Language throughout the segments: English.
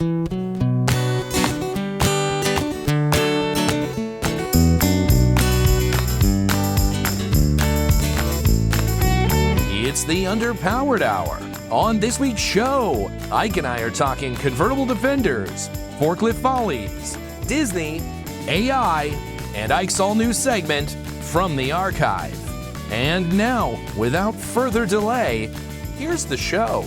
It's the Underpowered Hour. On this week's show, Ike and I are talking Convertible Defenders, Forklift Follies, Disney, AI, and Ike's all-new segment, From the Archive. And now, without further delay, here's the show.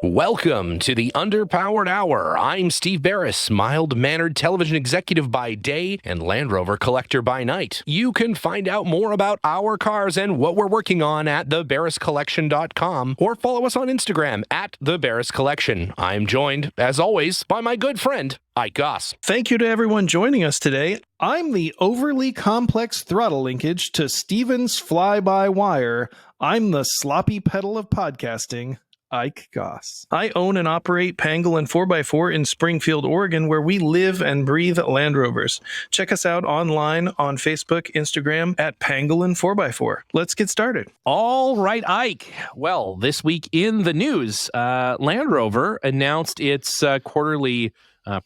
Welcome to the Underpowered Hour. I'm Steve Barris, mild-mannered television executive by day and Land Rover collector by night. You can find out more about our cars and what we're working on at thebarriscollection.com or follow us on Instagram at thebarriscollection. I'm joined, as always, by my good friend, Ike Goss. Thank you to everyone joining us today. I'm the overly complex throttle linkage to Steven's fly-by-wire. I'm the sloppy pedal of podcasting, Ike Goss. I own and operate Pangolin 4x4 in Springfield, Oregon, where we live and breathe Land Rovers. Check us out online on Facebook, Instagram at Pangolin 4x4. Let's get started. All right, Ike. Well, this week in the news, Land Rover announced its quarterly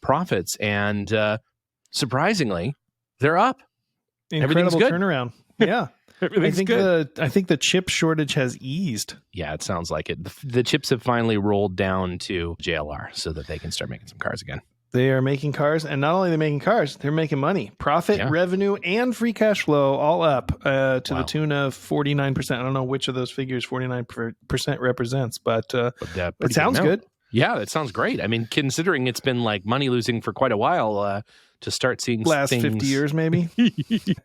profits, and surprisingly, they're up. Incredible turnaround. Yeah. I think the chip shortage has eased. Yeah, it sounds like it. The chips have finally rolled down to JLR so that they can start making some cars again. They are making cars, and not only are they making cars, they're making money. Profit, revenue, and free cash flow all up to the tune of 49%. I don't know which of those figures 49% represents, but it sounds good. Yeah, that sounds great. I mean, considering it's been like money losing for quite a while, to start seeing last 50 years, maybe.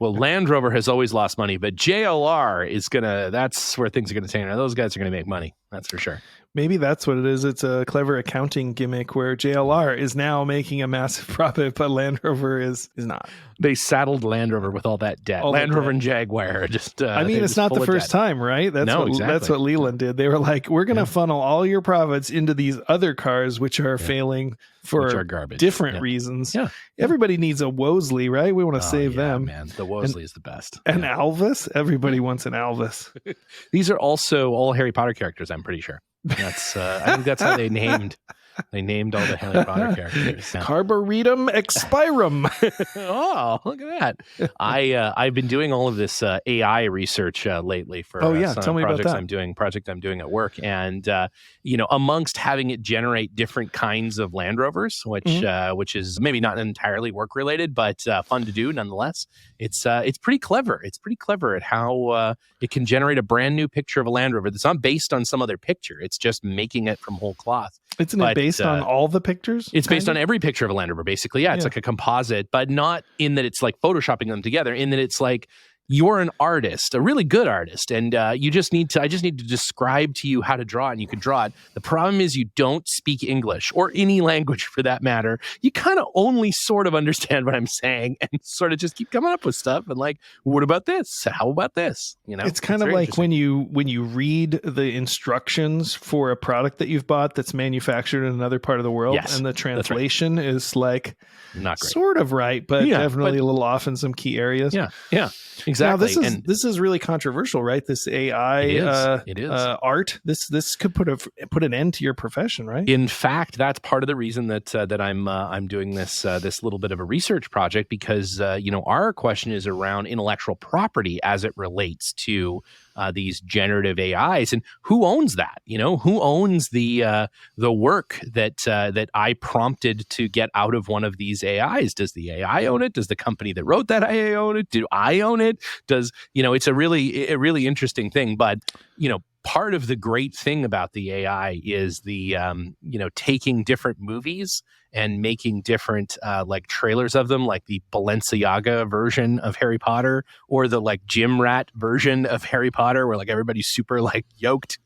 Well, Land Rover has always lost money, but JLR is that's where things are gonna take. Those guys are gonna make money. That's for sure. Maybe that's what it is. It's a clever accounting gimmick where JLR is now making a massive profit, but Land Rover is not. They saddled Land Rover with all that debt. Land Rover and Jaguar are just. I mean, it's not the first time, right? That's what Leland did. They were like, we're going to funnel all your profits into these other cars, which are failing for different reasons. Yeah. Everybody needs a Wosley, right? We want to save them. Man, the Wosley is the best. And Alvis? Everybody wants an Alvis. These are also all Harry Potter characters, I'm pretty sure. That's I think that's how they named all the Harry Potter characters. Carburetum expirum. Oh, look at that. I've been doing all of this AI research lately for tell me about that. Project I'm doing at work, and amongst having it generate different kinds of Land Rovers, which is maybe not entirely work related, but fun to do nonetheless. It's pretty clever. It's pretty clever at how it can generate a brand new picture of a Land Rover that's not based on some other picture. It's just making it from whole cloth. Isn't it based on all the pictures? It's based on every picture of a Land Rover, basically. Yeah, it's like a composite, but not in that it's like photoshopping them together, in that it's like you're an artist, a really good artist, and I just need to describe to you how to draw it, and you can draw it. The problem is you don't speak English, or any language for that matter. You kind of only sort of understand what I'm saying, and sort of just keep coming up with stuff, and like, what about this? How about this? It's kind of like when you read the instructions for a product that you've bought that's manufactured in another part of the world, and the translation is like not great. Sort of right, but definitely a little off in some key areas. Yeah. Exactly. Now, this is really controversial, right? This AI it is. Art. This could put an end to your profession, right? In fact, that's part of the reason that I'm doing this little bit of a research project, because our question is around intellectual property as it relates to these generative AIs, and who owns that? Who owns the work that I prompted to get out of one of these AIs? Does the AI own it? Does the company that wrote that AI own it? Do I own it? Does it's a really interesting thing, but part of the great thing about the AI is the taking different movies and making different like trailers of them, like the Balenciaga version of Harry Potter, or the like gym rat version of Harry Potter, where like everybody's super like yoked.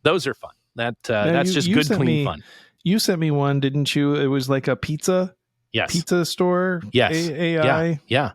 Those are fun. That's just good, clean fun. You sent me one, didn't you? It was like a pizza store. Yes. AI. Yeah.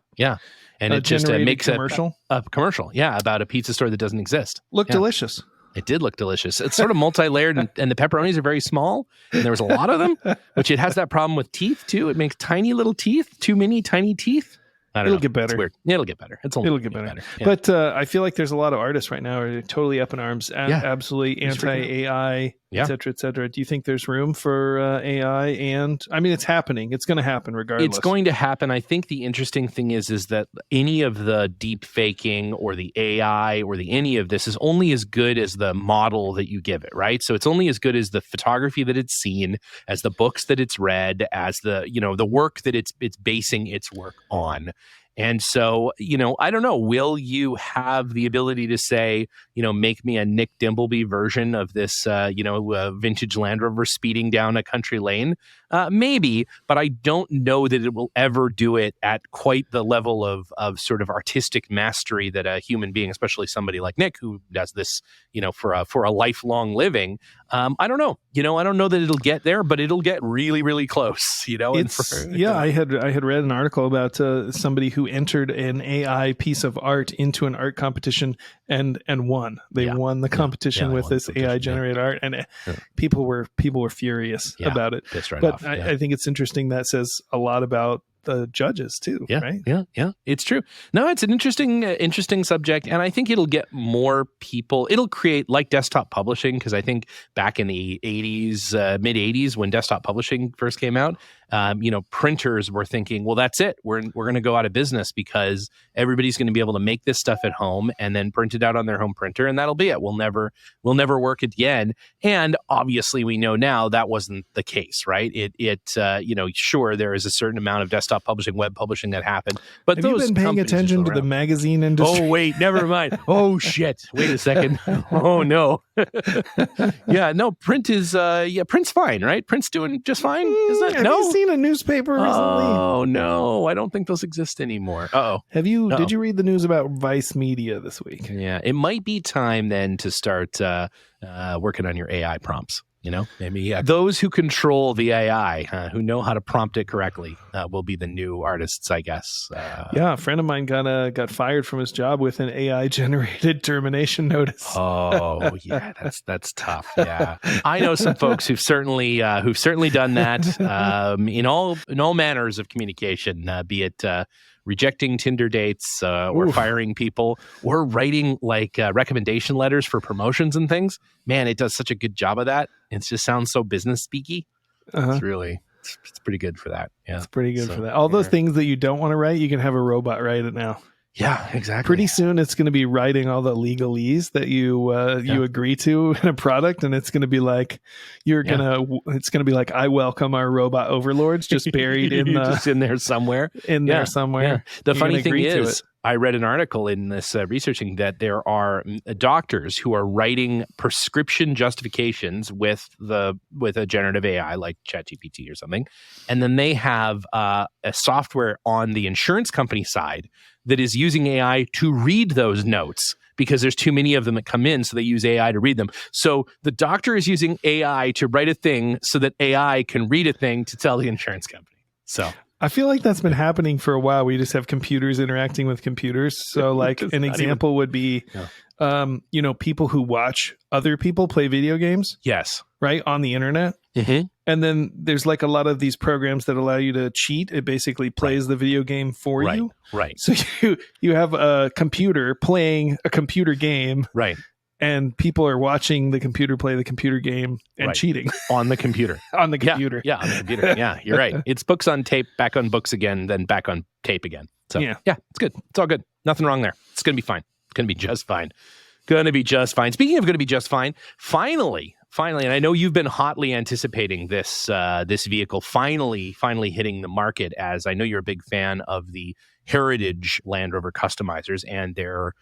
And it just makes commercial. A commercial. Yeah, about a pizza store that doesn't exist. Looked delicious. It did look delicious. It's sort of multi-layered, and the pepperonis are very small, and there was a lot of them, which it has that problem with teeth too. It makes tiny little teeth, too many tiny teeth. I don't It'll know. get better. It's weird. It'll get better. It'll get better. Yeah. But I feel like there's a lot of artists right now who are totally up in arms, absolutely anti-AI, et cetera, et cetera. Do you think there's room for AI? And I mean, it's happening. It's going to happen regardless. It's going to happen. I think the interesting thing is that any of the deep faking or the AI or any of this is only as good as the model that you give it, right? So it's only as good as the photography that it's seen, as the books that it's read, as the work that it's basing its work on. And so, I don't know, will you have the ability to say, make me a Nick Dimbleby version of this, vintage Land Rover speeding down a country lane? Maybe, but I don't know that it will ever do it at quite the level of sort of artistic mastery that a human being, especially somebody like Nick, who does this, for a lifelong living. I don't know. I don't know that it'll get there, but it'll get really, really close. I had read an article about somebody who entered an AI piece of art into an art competition and won. They won the competition with this AI generated art, and people were furious about it. But I think it's interesting. That says a lot about the judges too, right? Yeah, it's true. No, it's an interesting subject, and I think it'll get more people. It'll create like desktop publishing, because I think back in the 80s, mid 80s, when desktop publishing first came out, printers were thinking, well, that's it. We're going to go out of business because everybody's going to be able to make this stuff at home and then print it out on their home printer, and that'll be it. We'll never work again. And obviously, we know now that wasn't the case, right? Sure, there is a certain amount of desktop publishing, web publishing that happened, but have you been paying attention to the magazine industry? Oh wait, never mind. Oh shit! Wait a second. Oh no. Print is print's fine, right? Print's doing just fine. Is that Have you seen a newspaper recently? Oh no, I don't think those exist anymore. Did you read the news about Vice Media this week? Yeah, it might be time then to start working on your AI prompts. Maybe those who control the AI, who know how to prompt it correctly, will be the new artists, I guess. A friend of mine got fired from his job with an AI generated termination notice. Oh yeah, that's tough. Yeah, I know some folks who've certainly done that in all manners of communication, be it rejecting Tinder dates, or firing people, or writing recommendation letters for promotions and things. Man, it does such a good job of that. It just sounds so business speaky. It's pretty good for that. Yeah, it's pretty good for that. All those things that you don't want to write, you can have a robot write it now. Yeah, exactly. Pretty soon, it's going to be writing all the legalese that you agree to in a product, and it's going to be like it's going to be like, I welcome our robot overlords, just buried just in there somewhere. There somewhere. Yeah. The funny thing is, I read an article in this researching that there are doctors who are writing prescription justifications with a generative AI like ChatGPT or something, and then they have a software on the insurance company side that is using AI to read those notes, because there's too many of them that come in, so they use AI to read them. So the doctor is using AI to write a thing so that AI can read a thing to tell the insurance company. So I feel like that's been happening for a while. We just have computers interacting with computers. So like an example would be, people who watch other people play video games. Yes. Right. On the internet. Mm-hmm. And then there's like a lot of these programs that allow you to cheat. It basically plays the video game for you. Right. So you have a computer playing a computer game. Right. And people are watching the computer play the computer game and cheating. On the computer. On the computer. Yeah, on the computer. Yeah, you're right. It's books on tape, back on books again, then back on tape again. So yeah, it's good. It's all good. Nothing wrong there. It's going to be fine. It's going to be just fine. Going to be just fine. Speaking of going to be just fine, finally, and I know you've been hotly anticipating this vehicle finally hitting the market, as I know you're a big fan of the Heritage Land Rover customizers and their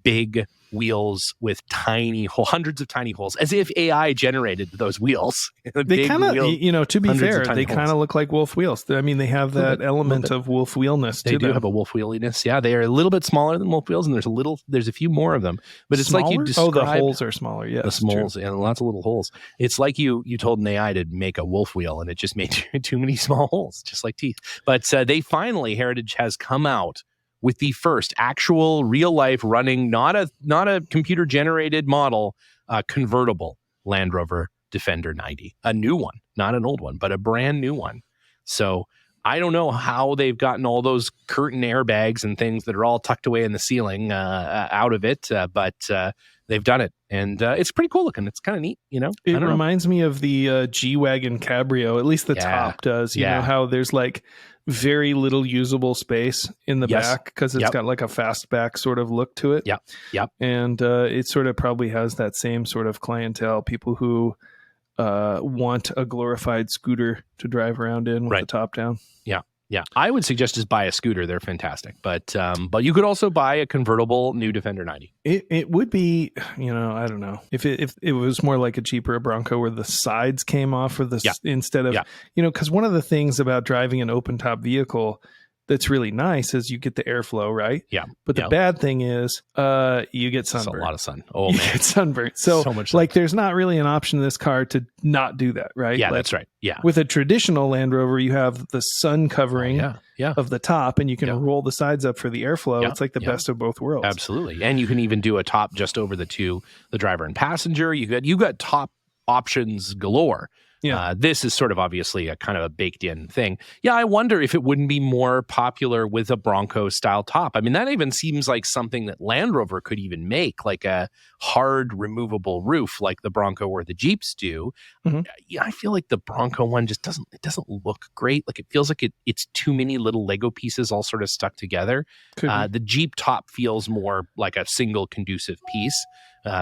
big wheels with hundreds of tiny holes, as if AI generated those wheels. They kind of, to be fair, they kind of look like wolf wheels. I mean, they have that element of wolf wheelness to them. They do have a wolf wheeliness. Yeah, they are a little bit smaller than wolf wheels, and there's a few more of them. But it's smaller? like you described. Oh, the holes are smaller. Yeah, the smalls and lots of little holes. It's like you told an AI to make a wolf wheel, and it just made too many small holes, just like teeth. But Heritage has come out with the first actual real life running, not a computer generated model, convertible Land Rover Defender 90, a new one, not an old one, but a brand new one. So I don't know how they've gotten all those curtain airbags and things that are all tucked away in the ceiling out of it, but they've done it, and it's pretty cool looking. It's kind of neat, It reminds me of the G-Wagon Cabrio, at least the top does. You know how there's like very little usable space in the back because it's got like a fastback sort of look to it. Yep. And it sort of probably has that same sort of clientele, people who want a glorified scooter to drive around in with the top down. Yeah. I would suggest just buy a scooter. They're fantastic. But you could also buy a convertible new Defender 90. It would be, I don't know. If it was more like a cheaper Bronco where the sides came off or instead of, because one of the things about driving an open top vehicle that's really nice is you get the airflow, right? Yeah. But the bad thing is you get sunburn. It's a lot of sun. Oh, man. You get sunburn. So much sun. Like there's not really an option in this car to not do that, right? Yeah, like, that's right. Yeah. With a traditional Land Rover, you have the sun covering of the top and you can roll the sides up for the airflow. It's like the best of both worlds. Absolutely. And you can even do a top just over the driver and passenger. You got top options galore. Yeah. This is sort of obviously a kind of a baked in thing. Yeah, I wonder if it wouldn't be more popular with a Bronco style top. I mean, that even seems like something that Land Rover could even make, like a hard removable roof like the Bronco or the Jeeps do. Mm-hmm. Yeah, I feel like the Bronco one just doesn't look great. Like it feels like it's too many little Lego pieces all sort of stuck together. The Jeep top feels more like a single conducive piece.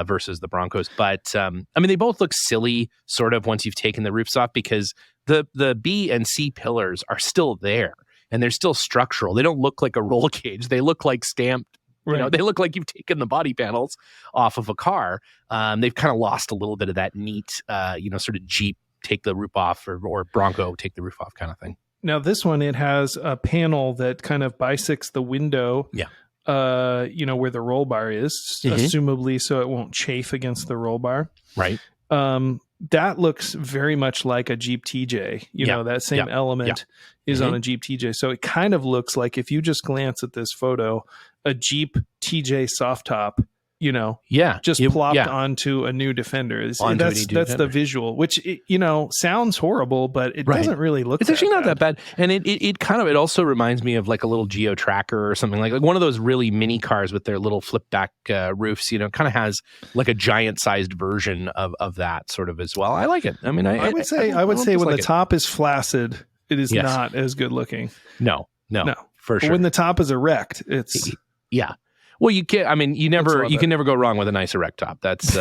Versus the Broncos. But, I mean, they both look silly sort of once you've taken the roofs off because the B and C pillars are still there and they're still structural. They don't look like a roll cage. They look like stamped, they look like you've taken the body panels off of a car. They've kind of lost a little bit of that neat, sort of Jeep take the roof off or Bronco take the roof off kind of thing. Now this one, it has a panel that kind of bisects the window. Yeah. Where the roll bar is, assumably so it won't chafe against the roll bar. Right. That looks very much like a Jeep TJ. That same element is on a Jeep TJ. So it kind of looks like if you just glance at this photo, a Jeep TJ soft top, just plopped onto a new Defender. That's the visual, which sounds horrible, but it doesn't really look. It's actually not that bad, and it also reminds me of like a little Geo Tracker or something like one of those really mini cars with their little flip back roofs. Kind of has like a giant sized version of that sort of as well. I like it. I mean, I would say when the top is flaccid, it is not as good looking. No, for sure. But when the top is erect, it's Well, you can't. I mean, you can never go wrong with a nice erect top. That's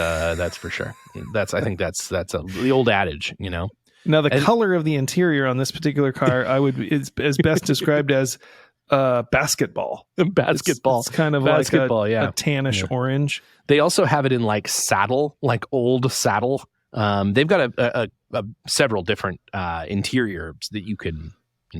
for sure. I think that's the old adage. Now the color of the interior on this particular car, is best described as basketball. Basketball. It's kind of basketball, like a tannish orange. They also have it in like saddle, like old saddle. They've got a several different interiors that you can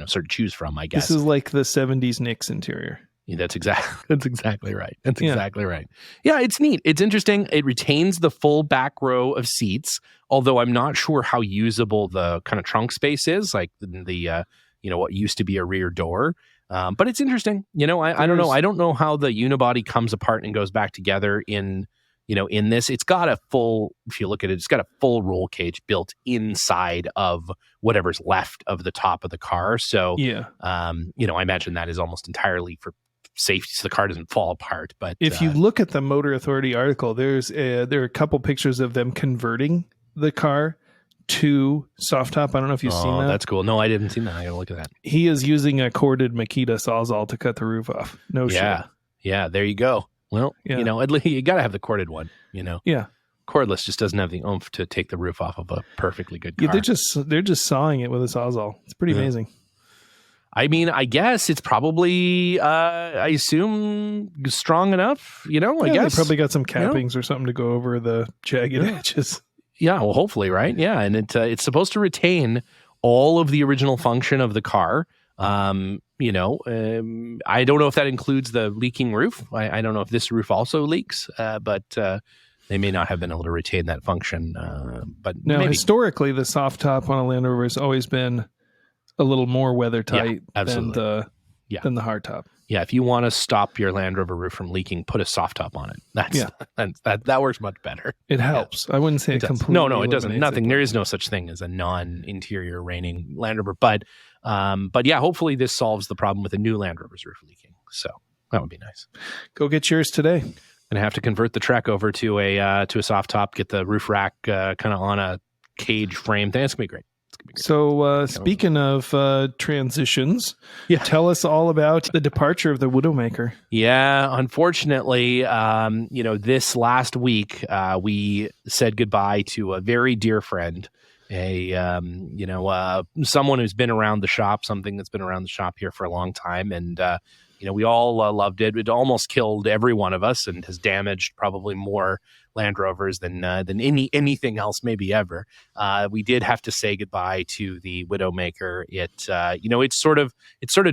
sort of choose from. I guess this is like the 70s Knicks interior. Yeah, that's exactly right. Exactly right. Yeah, it's neat. It's interesting. It retains the full back row of seats, although I'm not sure how usable the kind of trunk space is, like the what used to be a rear door. But it's interesting. I don't know. I don't know how the unibody comes apart and goes back together in this. It's got a full, if you look at it, it's got a full roll cage built inside of whatever's left of the top of the car. So, I imagine that is almost entirely for safety so the car doesn't fall apart. But if you look at the Motor Authority article, there are a couple pictures of them converting the car to soft top. I don't know if you've seen that. That's cool. No, I didn't see that. I gotta look at that. He is using a corded Makita Sawzall to cut the roof off. No shit. Yeah, there you go. Well, you gotta have the corded one, Yeah. Cordless just doesn't have the oomph to take the roof off of a perfectly good car. Yeah, they're just sawing it with a Sawzall. It's pretty amazing. I mean, I guess it's probably, I assume, strong enough, I guess. They probably got some cappings or something to go over the jagged edges. Yeah, well, hopefully, right? Yeah, and it's supposed to retain all of the original function of the car. I don't know if that includes the leaking roof. I don't know if this roof also leaks, but they may not have been able to retain that function. But now, maybe. Historically, the soft top on a Land Rover has always been a little more weather tight than the hard top. Yeah, if you want to stop your Land Rover roof from leaking, put a soft top on it. That works much better. It helps. I wouldn't say it completely. No, it doesn't. Nothing. There is no such thing as a non-interior raining Land Rover. But But yeah, hopefully this solves the problem with the new Land Rover's roof leaking. So that would be nice. Go get yours today. Gonna have to convert the Trek over to a soft top, get the roof rack kind of on a cage frame thing. It's gonna be great. So speaking of transitions, tell us all about the departure of the widowmaker. Yeah, unfortunately, this last week we said goodbye to a very dear friend, someone who's been around the shop, something that's been around the shop here for a long time, and we all loved it. It almost killed every one of us and has damaged probably more Land Rovers than anything else maybe ever. We did have to say goodbye to the widowmaker. It sort of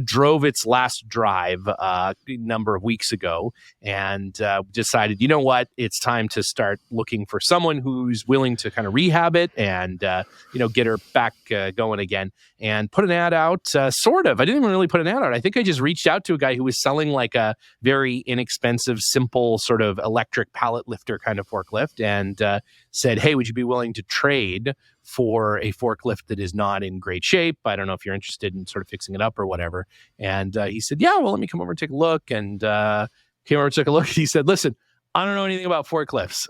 drove its last drive a number of weeks ago, and decided, you know what, it's time to start looking for someone who's willing to kind of rehab it and get her back going again. And put an ad out, sort of. I didn't even really put an ad out. I think I just reached out to a guy who was selling like a very inexpensive, simple sort of electric pallet lifter kind of forklift, and said, hey, would you be willing to trade for a forklift that is not in great shape? I don't know if you're interested in sort of fixing it up or whatever. And he said, yeah, well, let me come over and take a look. And came over and took a look. He said, listen, I don't know anything about forklifts.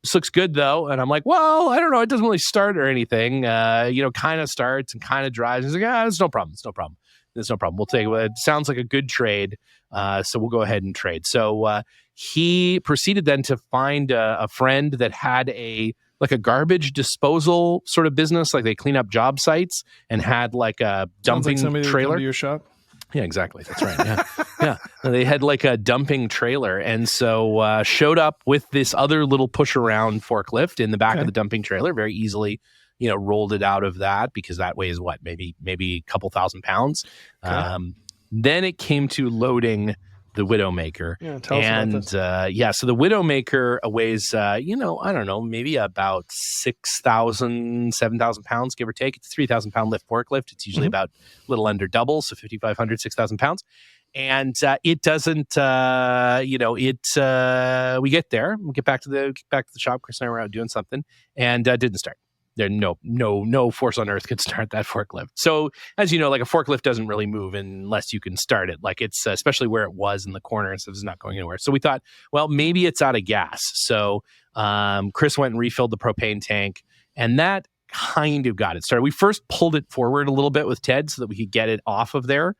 This looks good though. And I'm like, well, I don't know. It doesn't really start or anything. Kind of starts and kind of drives. He's like, it's no problem. It's no problem. There's no problem. We'll take it. It sounds like a good trade. So we'll go ahead and trade. So he proceeded then to find a friend that had a garbage disposal sort of business. Like they clean up job sites and had like a dumping trailer. To your shop. Yeah, exactly. That's right. Yeah. Yeah. They had like a dumping trailer. And so showed up with this other little push around forklift in the back of the dumping trailer, very easily, rolled it out of that, because that weighs what, maybe a couple thousand pounds. Okay. Then it came to loading the widowmaker. Yeah, tell us about this. So the widowmaker weighs, I don't know, maybe about 6,000, 7,000 pounds, give or take. It's a 3,000 pound lift forklift. It's usually about a little under double, so 5,500, 6,000 pounds. And it doesn't, we get there, we get back to the shop. Chris and I were out doing something, and didn't start. There, no force on earth could start that forklift. So, as you know, like a forklift doesn't really move unless you can start it. Like it's especially where it was in the corner, and so it's not going anywhere. So we thought, well, maybe it's out of gas. So Chris went and refilled the propane tank, and that kind of got it started. We first pulled it forward a little bit with Ted so that we could get it off of there.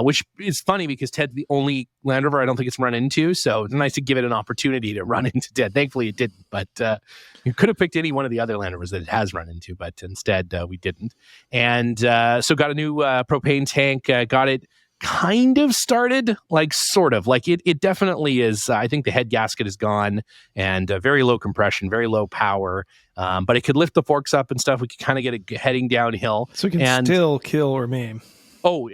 Which is funny because Ted's the only Land Rover I don't think it's run into. So it's nice to give it an opportunity to run into Ted. Thankfully, it didn't. But you could have picked any one of the other Land Rovers that it has run into, but instead we didn't. And so got a new propane tank, got it kind of started, like sort of. Like it definitely is. I think the head gasket is gone, and very low compression, very low power. But it could lift the forks up and stuff. We could kind of get it heading downhill. So it can still kill or maim. Oh,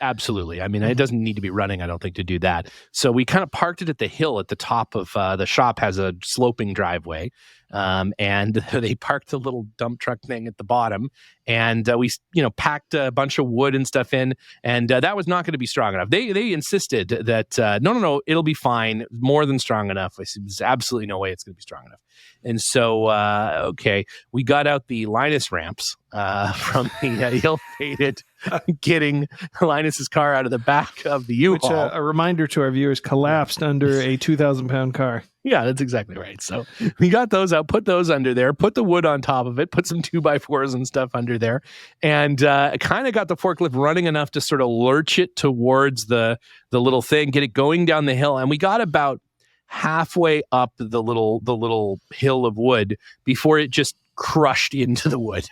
absolutely. I mean, it doesn't need to be running, I don't think, to do that. So we kind of parked it at the hill at the top of the shop, has a sloping driveway. And they parked the little dump truck thing at the bottom. And we, packed a bunch of wood and stuff in. And that was not going to be strong enough. They insisted that, no, it'll be fine. More than strong enough. I said, there's absolutely no way it's going to be strong enough. And so, we got out the Linus ramps from the ill-fated getting Linus's car out of the back of the U-Haul. Which, a reminder to our viewers, collapsed under a 2,000-pound car. Yeah, that's exactly right. So we got those out, put those under there, put the wood on top of it, put some 2x4s and stuff under there, and kind of got the forklift running enough to sort of lurch it towards the little thing, get it going down the hill. And we got about halfway up the little hill of wood before it just crushed into the wood.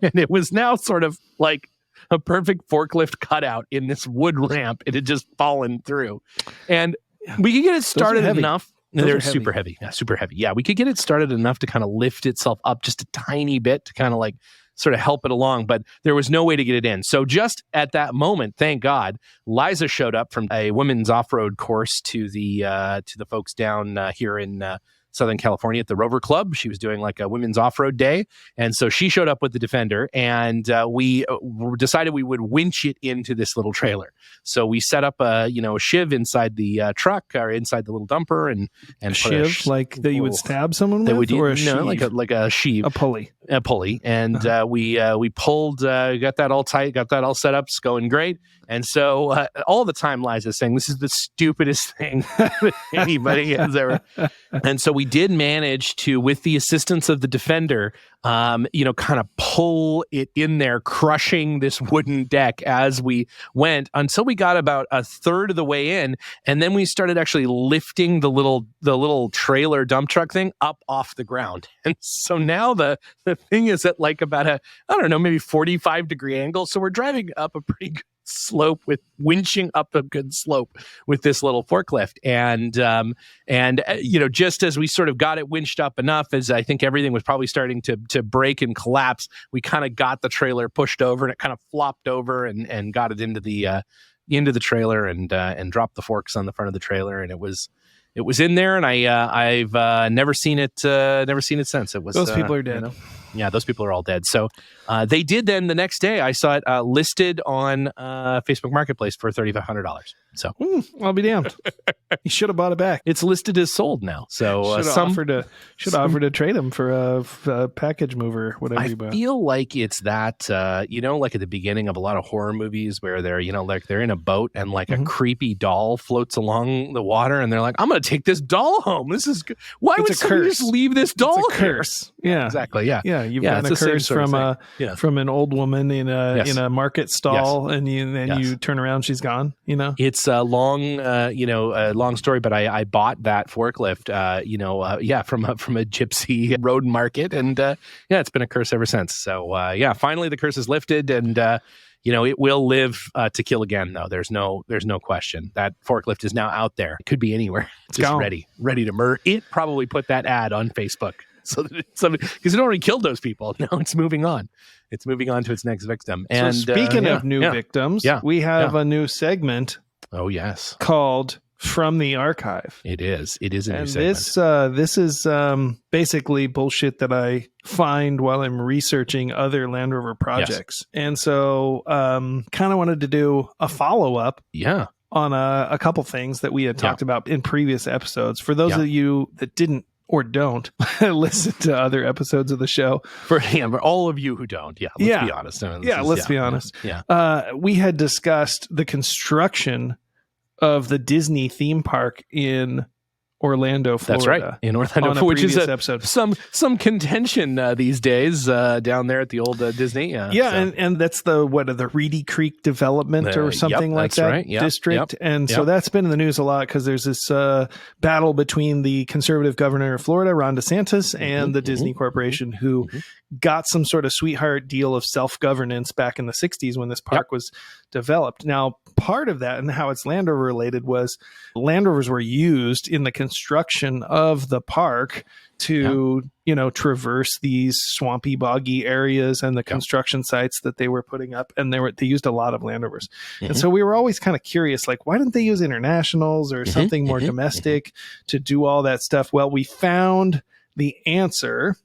And it was now sort of like a perfect forklift cutout in this wood ramp. It had just fallen through. And we could get it started enough. They're super heavy. Yeah, super heavy. Yeah, we could get it started enough to kind of lift itself up just a tiny bit to kind of like sort of help it along, but there was no way to get it in. So just at that moment, thank God, Liza showed up from a women's off-road course to the folks down here in Southern California at the Rover Club. She was doing like a women's off-road day. And so she showed up with the Defender, and we decided we would winch it into this little trailer. So we set up a shiv inside the truck or inside the little dumper, and a shiv like that you would stab someone with, or a sheave? like a sheave, a pulley, and we pulled, got that all tight, got that all set up. It's going great. And so all the time, Liza's saying this is the stupidest thing that anybody has ever. And so we did manage to, with the assistance of the Defender, kind of pull it in there, crushing this wooden deck as we went until we got about a third of the way in, and then we started actually lifting the little trailer dump truck thing up off the ground. And so now the thing is at like about maybe 45-degree angle. So we're driving up a pretty good slope, with winching up a good slope with this little forklift, and just as we sort of got it winched up enough, as I think everything was probably starting to break and collapse, we kind of got the trailer pushed over, and it kind of flopped over and got it into the trailer, and dropped the forks on the front of the trailer, and it was in there, and I've never seen it since. It was, those people are dead. Yeah, those people are all dead. So they did then the next day. I saw it listed on Facebook Marketplace for $3,500. So I'll be damned. You should have bought it back. It's listed as sold now. So should offer to trade them for a package mover, whatever you buy. I feel like it's that like at the beginning of a lot of horror movies where they're like they're in a boat and like a creepy doll floats along the water, and they're like, I'm going to take this doll home. This is good. Why would somebody just leave this doll? It's a curse. Yeah, exactly. Yeah. You've gotten a curse from an old woman in a market stall, and you turn around, she's gone. It's a long story, but I bought that forklift, from a gypsy road market, and it's been a curse ever since. So finally the curse is lifted, and it will live to kill again. Though there's no question that forklift is now out there. It could be anywhere. It's just ready to murder. It probably put that ad on Facebook. So that because it already killed those people. Now it's moving on. It's moving on to its next victim. And so speaking of new victims, we have a new segment. Oh yes, called From the Archive. It is a new segment. This is basically bullshit that I find while I'm researching other Land Rover projects, and so kind of wanted to do a follow up. Yeah. On a couple things that we had talked about in previous episodes. For those of you that didn't or don't listen to other episodes of the show, for all of you who don't, let's be honest. Let's be honest. We had discussed the construction of the Disney theme park in Orlando, Florida. That's right, in Orlando, which is episode. some contention these days down there at the old Disney. And that's the Reedy Creek development or something like that district. And so that's been in the news a lot because there's this battle between the conservative governor of Florida, Ron DeSantis, and the Disney Corporation, who got some sort of sweetheart deal of self-governance back in the 60s when this park was developed. Now, part of that and how it's Land Rover related was Land Rovers were used in the construction of the park to, traverse these swampy, boggy areas and the construction sites that they were putting up. And they used a lot of Land Rovers. And so we were always kind of curious, like, why didn't they use internationals or something more domestic to do all that stuff? Well, we found the answer.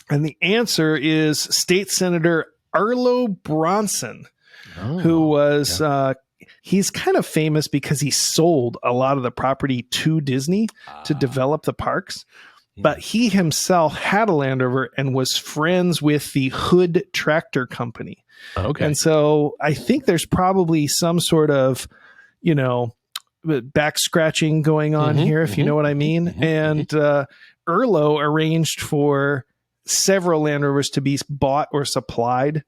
And the answer is State Senator Arlo Bronson, who was, he's kind of famous because he sold a lot of the property to Disney to develop the parks. But he himself had a Land Rover and was friends with the Hood Tractor Company. Okay. And so I think there's probably some sort of, back scratching going on here, if you know what I mean. And Arlo arranged for several Land Rovers to be bought or supplied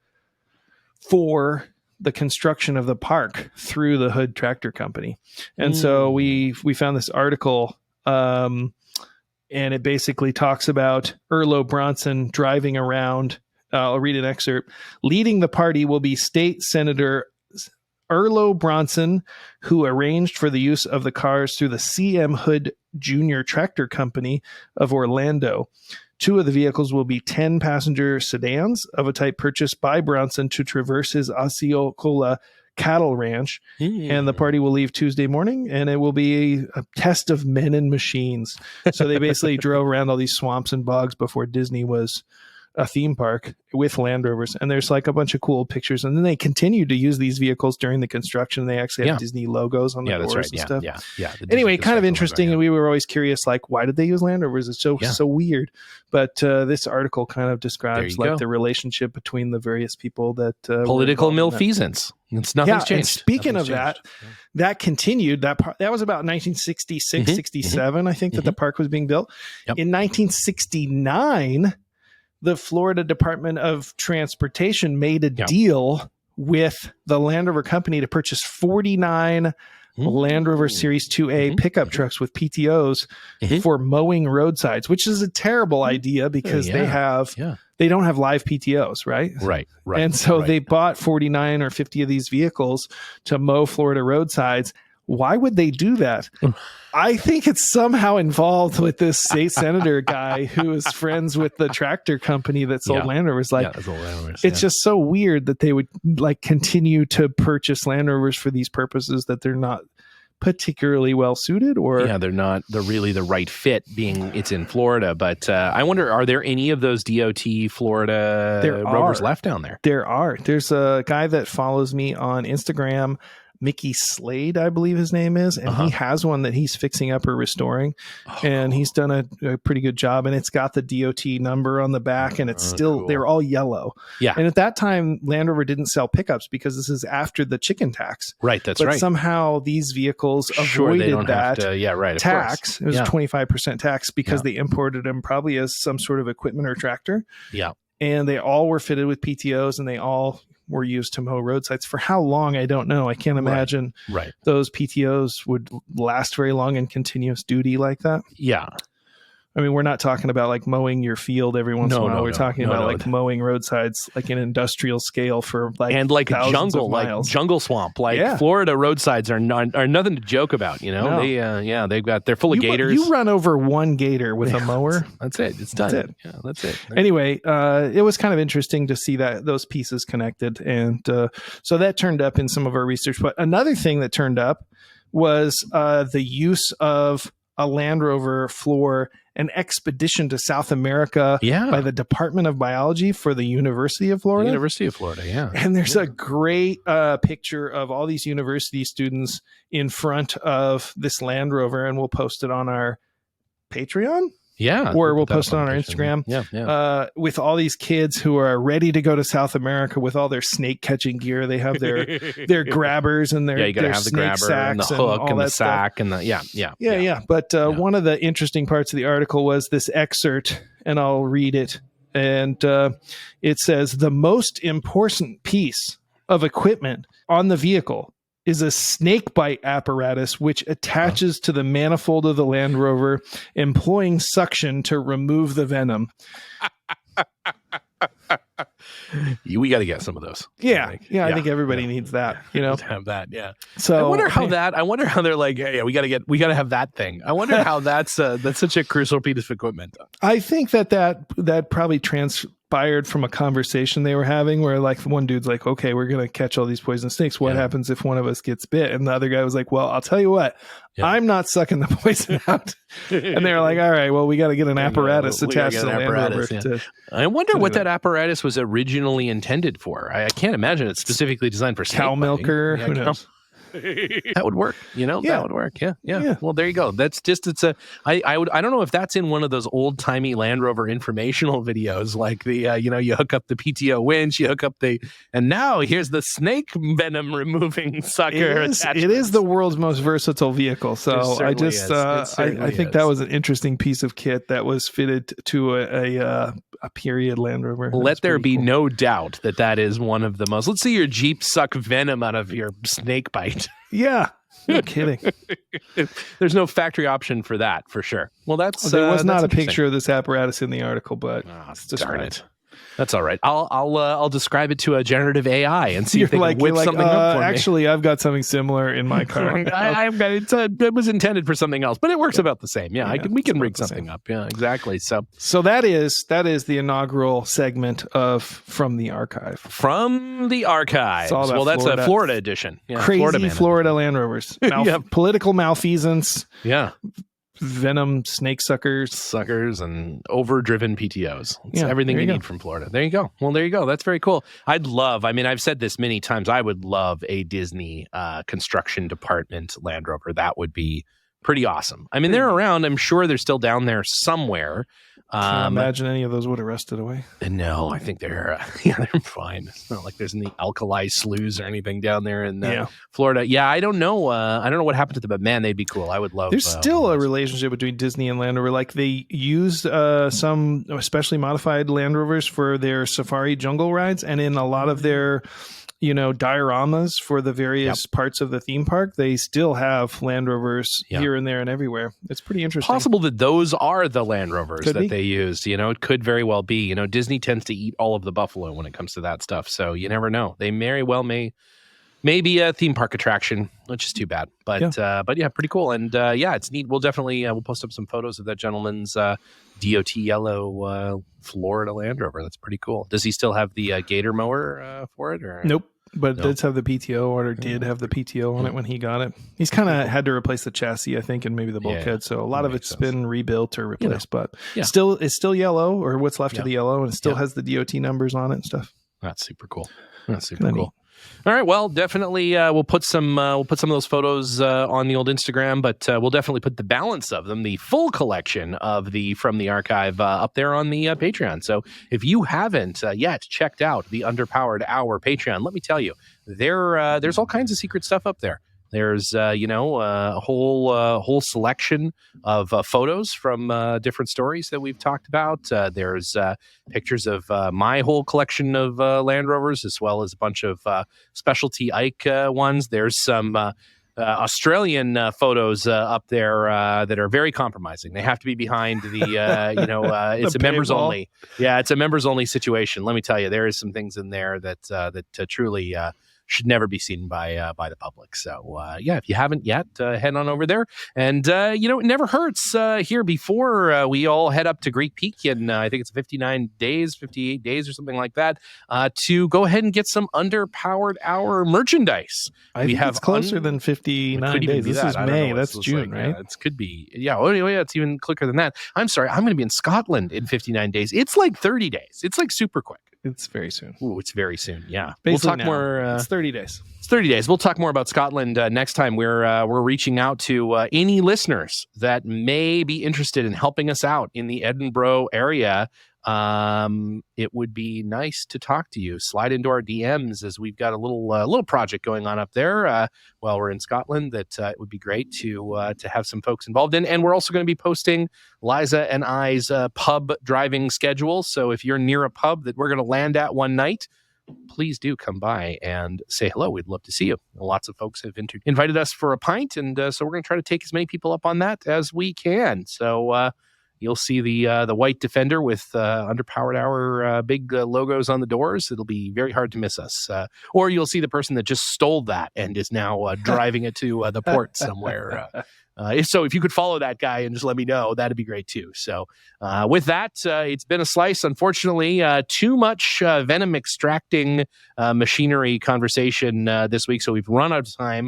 for the construction of the park through the Hood Tractor Company. And so we found this article, and it basically talks about Arlo Bronson driving around. I'll read an excerpt. Leading the party will be State Senator Arlo Bronson, who arranged for the use of the cars through the CM Hood Jr. Tractor Company of Orlando. 2 of the vehicles will be 10-passenger sedans of a type purchased by Bronson to traverse his Osceola cattle ranch, and the party will leave Tuesday morning, and it will be a test of men and machines. So they basically drove around all these swamps and bogs before Disney was a theme park with Land Rovers, and there's like a bunch of cool pictures. And then they continued to use these vehicles during the construction. They actually have Disney logos on the doors and stuff. Anyway, kind of interesting. And we were always curious, like, why did they use Land Rovers? It's so weird. But this article kind of describes like the relationship between the various people that political malfeasance. It's nothing's changed. And speaking of that, that continued. That was about 1966, 67, I think, that the park was being built. In 1969. The Florida Department of Transportation made a deal with the Land Rover company to purchase 49 Land Rover Series IIA pickup trucks with PTOs for mowing roadsides, which is a terrible idea because they don't have live PTOs, right? Right. And so they bought 49 or 50 of these vehicles to mow Florida roadsides. Why would they do that? I think it's somehow involved with this state senator guy who is friends with the tractor company that sold Land Rovers. It's just so weird that they would like continue to purchase Land Rovers for these purposes that they're not particularly well suited, or they're really the right fit, being it's in Florida. But I wonder, are there any of those DOT Florida Rovers left down there? There's a guy that follows me on Instagram, Mickey Slade, I believe his name is, and he has one that he's fixing up or restoring, and he's done a pretty good job, and it's got the DOT number on the back, and it's still they're all yellow. And at that time, Land Rover didn't sell pickups because this is after the chicken tax. But somehow these vehicles avoided that tax. It was a 25% tax because they imported them probably as some sort of equipment or tractor. And they all were fitted with PTOs, and they all were used to mow roadsides. For how long, I don't know. I can't imagine those PTOs would last very long in continuous duty like that. I mean, we're not talking about like mowing your field every once in a while. We're talking about mowing roadsides like an industrial scale for jungle swamp. Florida roadsides are nothing to joke about. You know, they're full of gators. You run over one gator with a mower. That's it. It's done. That's it. Anyway, it was kind of interesting to see that those pieces connected, and so that turned up in some of our research. But another thing that turned up was the use of a Land Rover for an expedition to South America by the Department of Biology for the University of Florida. And there's a great picture of all these university students in front of this Land Rover, and we'll post it on our Patreon. Or we'll post it on our Instagram. With all these kids who are ready to go to South America with all their snake catching gear. They have their grabbers and their you gotta have the grabber and the hook and the sack and the But one of the interesting parts of the article was this excerpt, and I'll read it. And it says, the most important piece of equipment on the vehicle is a snake bite apparatus which attaches to the manifold of the Land Rover, employing suction to remove the venom. We got to get some of those. I think everybody needs that. You know, to have that. So I wonder how they're like, we got to have that thing. I wonder how that's such a crucial piece of equipment. I think that probably transpired from a conversation they were having where like one dude's like, okay, we're going to catch all these poison snakes. What happens if one of us gets bit? And the other guy was like, well, I'll tell you what, I'm not sucking the poison out. And they were like, all right, well, we got to get an apparatus attached to the Land Rover. I wonder what that apparatus was originally intended for. I can't imagine it's specifically designed for cow milker. Who knows? That would work, that would work. Yeah. Well, there you go. That's just, I don't know if that's in one of those old timey Land Rover informational videos, like the, you hook up the PTO winch, you hook up and now here's the snake venom removing sucker. It is the world's most versatile vehicle. So I just, I think that was an interesting piece of kit that was fitted to a period Land Rover. Let there be no doubt that is one of the most, let's see your Jeep suck venom out of your snake bite. Yeah, no kidding. There's no factory option for that, for sure. Well, there was not a picture of this apparatus in the article, but darn it. That's all right. I'll describe it to a generative AI and see if they can whip something up for me. Actually, I've got something similar in my car. It was intended for something else, but it works about the same. Yeah, we can rig something up. Yeah, exactly. So that is the inaugural segment of From the Archive. From the Archive. Well, that's a Florida edition. Yeah, crazy Florida Land Rovers. Political malfeasance. Yeah. Venom, snake suckers, and overdriven PTOs. It's everything you need from Florida. There you go. Well, there you go. That's very cool. I've said this many times, I would love a Disney construction department Land Rover. That would be pretty awesome. I mean, they're around. I'm sure they're still down there somewhere. Can't imagine any of those would have rusted away. No, I think they're fine. It's not like there's any alkali sloughs or anything down there in Florida. Yeah, I don't know. I don't know what happened to them, but man, they'd be cool. I would love. There's still a relationship between Disney and Land Rover. Like they used some especially modified Land Rovers for their safari jungle rides, and in a lot of their dioramas for the various parts of the theme park, they still have Land Rovers here and there and everywhere. It's pretty interesting. Possible that those are the Land Rovers they used. It could very well be. Disney tends to eat all of the buffalo when it comes to that stuff. So you never know. They very well may be a theme park attraction, which is too bad. But pretty cool. And it's neat. We'll definitely we'll post up some photos of that gentleman's DOT yellow Florida Land Rover. That's pretty cool. Does he still have the gator mower for it? Or nope. But it does have the PTO, or did have the PTO on it when he got it. He's kind of had to replace the chassis, I think, and maybe the bulkhead. So a lot of it's been rebuilt or replaced, but it's still yellow, or what's left of the yellow, and it still has the DOT numbers on it and stuff. That's super cool. All right, well, definitely we'll put some of those photos on the old Instagram, but we'll definitely put the balance of them, the full collection of the From the Archive, up there on the Patreon. So if you haven't yet checked out the Underpowered Hour Patreon, let me tell you, there's all kinds of secret stuff up there. There's a whole selection of photos from different stories that we've talked about. There's pictures of my whole collection of Land Rovers, as well as a bunch of specialty Ike ones. There's some Australian photos up there that are very compromising. They have to be behind the it's a members only. Yeah, it's a members only situation. Let me tell you, there is some things in there that truly should never be seen by the public. So if you haven't yet, head on over there. And it never hurts here before we all head up to Greek Peak in I think it's 58 days or something like that, to go ahead and get some Underpowered Hour merchandise. I think it's closer than 59 days. This is May. That's June, right? Yeah, it could be. Yeah. Oh, yeah. It's even quicker than that. I'm sorry. I'm going to be in Scotland in 59 days. It's like 30 days. It's like super quick. It's very soon. Ooh, it's very soon. Yeah. Basically we'll talk more. It's 30 days. It's 30 days. We'll talk more about Scotland next time. We're reaching out to any listeners that may be interested in helping us out in the Edinburgh area. It would be nice to talk to you. Slide into our DMs, as we've got a little project going on up there while we're in Scotland that it would be great to have some folks involved in. And we're also going to be posting Liza and I's pub driving schedule. So if you're near a pub that we're going to land at one night, please do come by and say hello. We'd love to see you. Lots of folks have invited us for a pint, and so we're going to try to take as many people up on that as we can. So you'll see the white Defender with Underpowered Hour big logos on the doors. It'll be very hard to miss us. Or you'll see the person that just stole that and is now driving it to the port somewhere. If you could follow that guy and just let me know, that'd be great too. So with that, it's been a slice. Unfortunately, too much venom extracting machinery conversation this week. So we've run out of time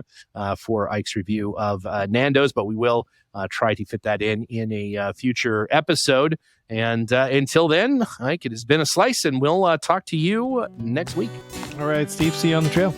for Ike's review of Nando's, but we will try to fit that in a future episode. And until then, Ike, it has been a slice, and we'll talk to you next week. All right, Steve, see you on the trail.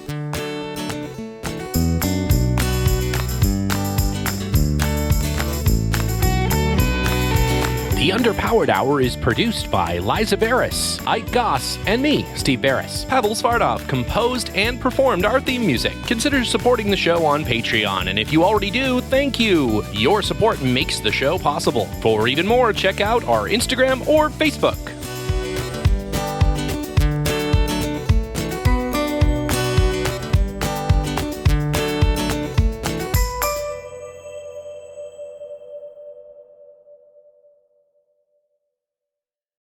The Underpowered Hour is produced by Liza Barris, Ike Goss, and me, Steve Barris. Pavel Svardov composed and performed our theme music. Consider supporting the show on Patreon, and if you already do, thank you. Your support makes the show possible. For even more, check out our Instagram or Facebook.